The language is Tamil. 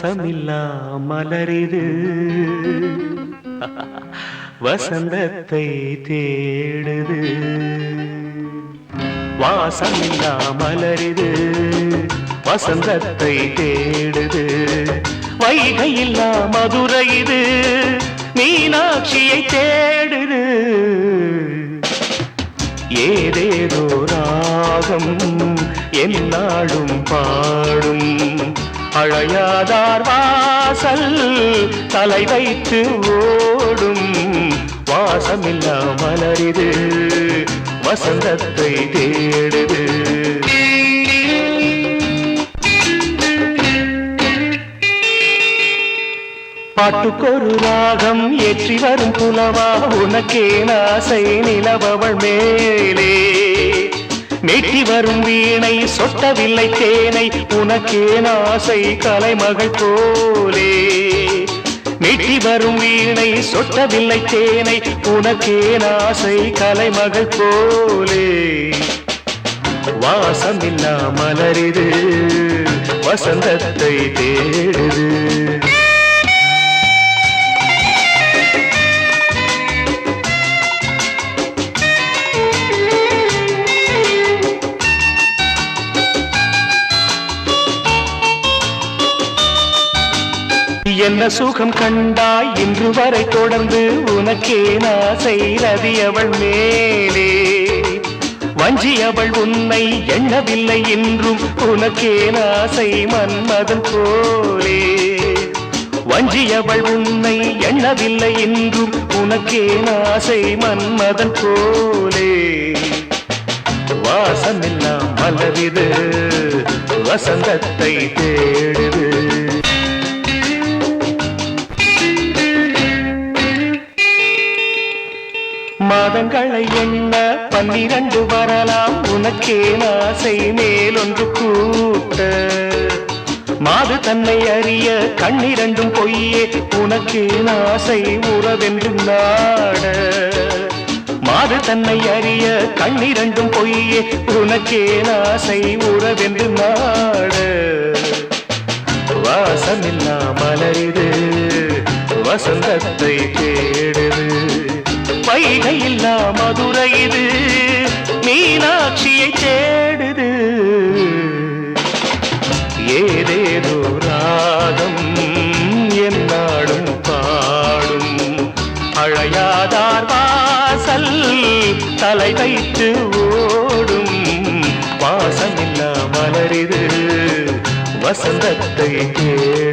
வாசமில்லா மலரிது வசந்தத்தை தேடுது. வாசமில்லா மலரிது வசந்தத்தை தேடுது. வைகையில்லா மதுரை இது மீனாட்சியை தேடுது. ஏதேதோ ராகம் என்னாடும் பாடும் அழையாதார் வாசல் தலை வைத்து ஓடும். வாசமில்லா மலரிது வசந்தத்தை தேடுது. பாட்டுக்கொரு ராகம் ஏற்றி வரும் புலவா உனக்கே ஆசை நிலவவள் மேலே. மெட்டி வரும் வீணை சொட்டவில்லை தேனை உனக்கே ஆசை கலைமகள் போலே. மெட்டி வரும் வீணை சொட்டவில்லை தேனை உனக்கே ஆசை கலைமகள் போலே. வாசமில்லா மலரிது வசந்தத்தை தேடுது. என்ன சுகம் கண்டாய் இன்று வரை தொடர்ந்து உனக்கே ஆசை ரதியவள் மேலே. வஞ்சியவள் உன்னை எண்ணவில்லை என்றும் உனக்கே ஆசை மன்மதன் போலே. வஞ்சியவள் உன்னை எண்ணவில்லை என்றும் உனக்கே ஆசை மன்மதன் போலே. வாசமில்லா மலரிது வசந்தத்தை தேடுது. மாதங்களை எண்ண 12 வரலாம் உனக்கே ஆசை மேலொன்று கூட்ட. மாது தன்னை அறிய கண்ணிரண்டும் பொய்யே உனக்கே ஆசை உறவென்று நாட. மாது தன்னை அறிய கண்ணிரண்டும் பொய்யே உனக்கே ஆசை உறவென்று நாட. வாசமில்லா மலரிது வசந்தத்தை தேடுது. வைகையில்லா மதுரை இது மீனாட்சியை தேடுது. ஏதேதோ ராகம் என்னாடும் பாடும் அழையாதார் வாசல் தலை வைத்து ஓடும். வாசமில்லா மலரிது வசந்தத்தை தேடுது.